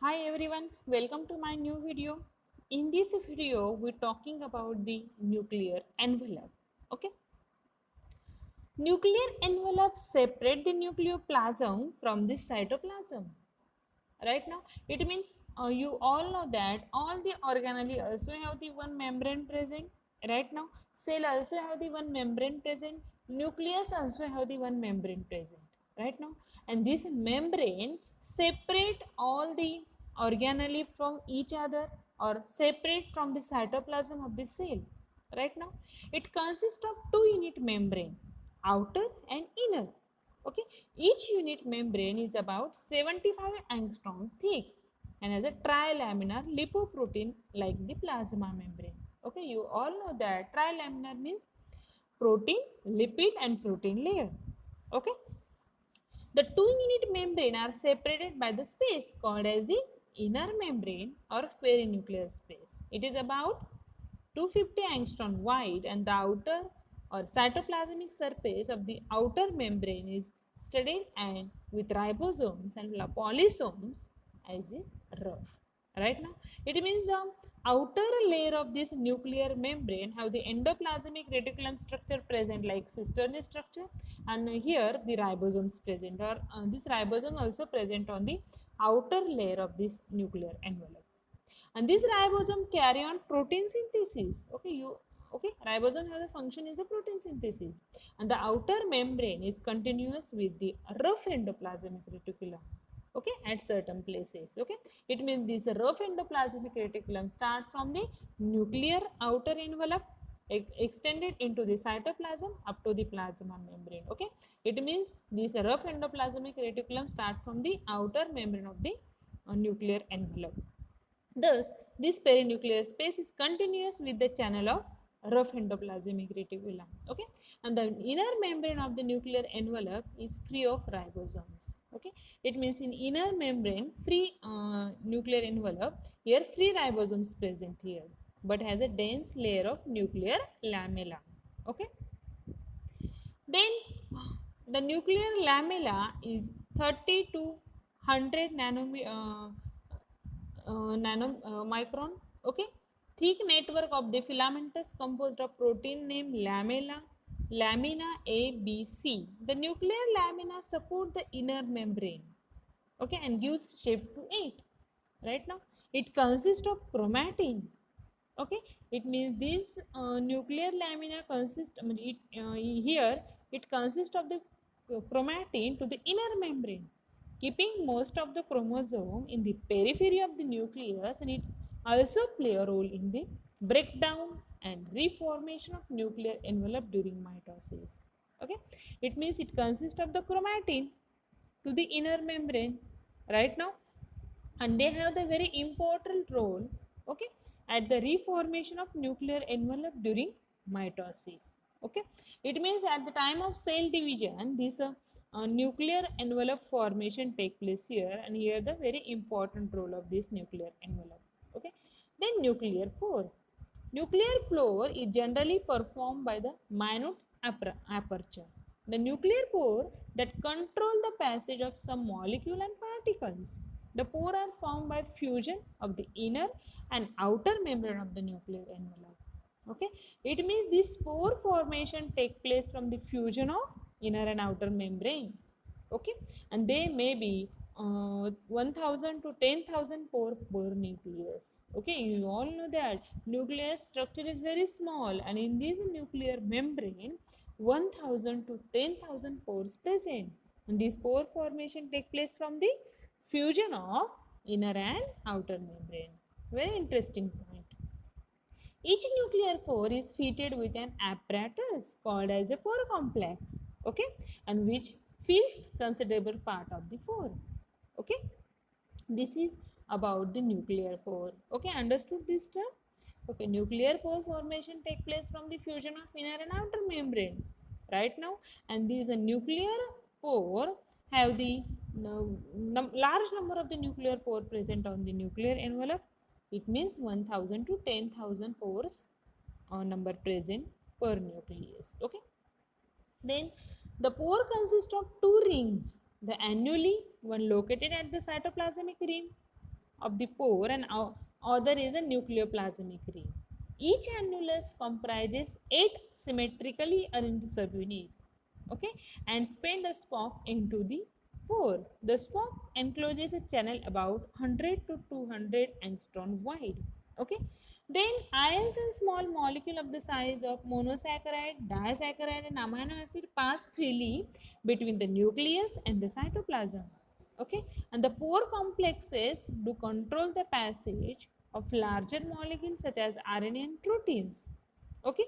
Hi everyone, welcome to my new video. In this video, we're talking about the nuclear envelope. Okay, nuclear envelopes separate the nucleoplasm from the cytoplasm. Right now, it means you all know that all the organelle also have the one membrane present. Right now, cell also have the one membrane present. Nucleus also have the one membrane present. Right now, and this membrane separate all the organelle from each other or separate from the cytoplasm of the cell. Right now, it consists of two unit membrane, outer and inner. Okay, each unit membrane is about 75 angstrom thick and has a trilaminar lipoprotein like the plasma membrane. Okay, you all know that trilaminar means protein, lipid and protein layer. Okay, the two unit membrane are separated by the space called as the inner membrane or perinuclear space. It is about 250 angstrom wide and the outer or cytoplasmic surface of the outer membrane is studded and with ribosomes and polysomes as is rough. Right now, it means the outer layer of this nuclear membrane have the endoplasmic reticulum structure present like cistern structure, and here the ribosomes present or this ribosome also present on the outer layer of this nuclear envelope, and this ribosome carry on protein synthesis. Okay, ribosome has a function is the protein synthesis, and the outer membrane is continuous with the rough endoplasmic reticulum. Okay, at certain places. Okay, it means this rough endoplasmic reticulum start from the nuclear outer envelope extended into the cytoplasm up to the plasma membrane. Okay, it means this rough endoplasmic reticulum start from the outer membrane of the nuclear envelope. Thus, this perinuclear space is continuous with the channel of rough endoplasmic reticulum. Okay, and the inner membrane of the nuclear envelope is free of ribosomes. Okay, it means in inner membrane, free nuclear envelope, here free ribosomes present here, but has a dense layer of nuclear lamella. Okay, then the nuclear lamella is 30 to 100 nanomicron. Okay, thick network of the filamentous composed of protein named lamina A, B, C. The nuclear lamina support the inner membrane. Okay, and gives shape to it. Right now, it consists of chromatin. Okay, it means this nuclear lamina consists here it consists of the chromatin to the inner membrane, keeping most of the chromosome in the periphery of the nucleus, and it also play a role in the breakdown and reformation of nuclear envelope during mitosis. Okay, it means it consists of the chromatin to the inner membrane. Right now, and they have the very important role, okay, at the reformation of nuclear envelope during mitosis. Okay, it means at the time of cell division this nuclear envelope formation take place here, and here the very important role of this nuclear envelope. Okay, then nuclear pore is generally performed by the minute aperture, the nuclear pore that control the passage of some molecule and particles. The pore are formed by fusion of the inner and outer membrane of the nuclear envelope. Okay, it means this pore formation take place from the fusion of inner and outer membrane. Okay, and they may be 1000 to 10,000 pore per nucleus. Okay, you all know that nucleus structure is very small, and in this nuclear membrane 1000 to 10,000 pores present, and this pore formation take place from the fusion of inner and outer membrane. Very interesting point. Each nuclear pore is fitted with an apparatus called as the pore complex, okay, and which fills considerable part of the pore. Okay, this is about the nuclear pore. Okay, understood this term? Okay, nuclear pore formation take place from the fusion of inner and outer membrane. Right now, and these nuclear pore have the large number of the nuclear pore present on the nuclear envelope. It means 1000 to 10,000 pores number present per nucleus. Okay, then the pore consists of two rings, the annuli, one located at the cytoplasmic rim, of the pore and other is the nucleoplasmic ring. Each annulus comprises 8 symmetrically arranged subunits, okay, and spend a spoke into the pore. The spoke encloses a channel about 100 to 200 angstrom wide, okay. Then ions and small molecule of the size of monosaccharide, disaccharide and amino acid pass freely between the nucleus and the cytoplasm, okay, and the pore complexes do control the passage of larger molecules such as RNA and proteins, okay.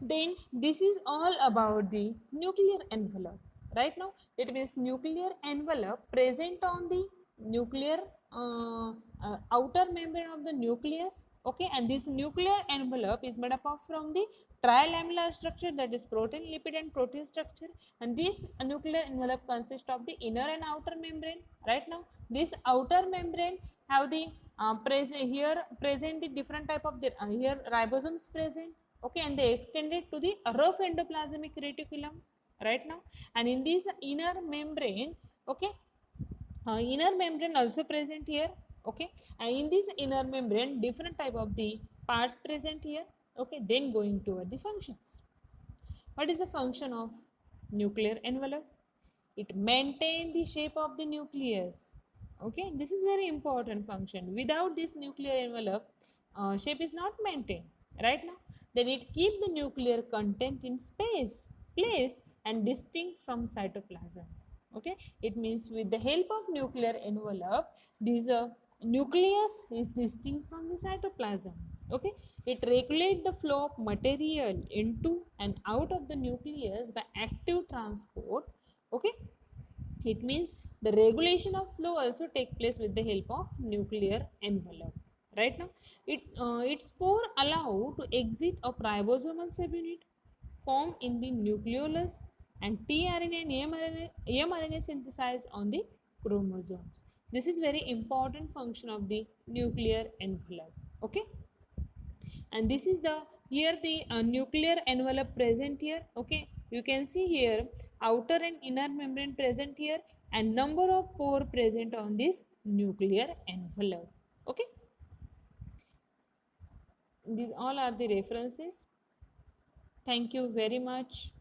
Then this is all about the nuclear envelope. Right now it means nuclear envelope present on the nuclear outer membrane of the nucleus, okay, and this nuclear envelope is made up of from the trilamellar structure, that is protein, lipid and protein structure, and this nuclear envelope consists of the inner and outer membrane. Right now this outer membrane have the present the different type of the here ribosomes present, okay, and they extended to the rough endoplasmic reticulum right now, and in this inner membrane, okay, inner membrane also present here, okay, and in this inner membrane different type of the parts present here, okay. Then going toward the functions. What is the function of nuclear envelope? It maintains the shape of the nucleus, okay. This is very important function. Without this nuclear envelope, shape is not maintained, right now. Then it keeps the nuclear content in place and distinct from cytoplasm, okay. It means with the help of nuclear envelope, this nucleus is distinct from the cytoplasm, okay. It regulates the flow of material into and out of the nucleus by active transport, okay. It means the regulation of flow also take place with the help of nuclear envelope. Right now its pore allow to exit of ribosomal subunit formed in the nucleolus and tRNA and mRNA synthesized on the chromosomes. This is very important function of the nuclear envelope, okay. And this is the here the nuclear envelope present here, okay. You can see here outer and inner membrane present here and number of pore present on this nuclear envelope, okay. These all are the references. Thank you very much.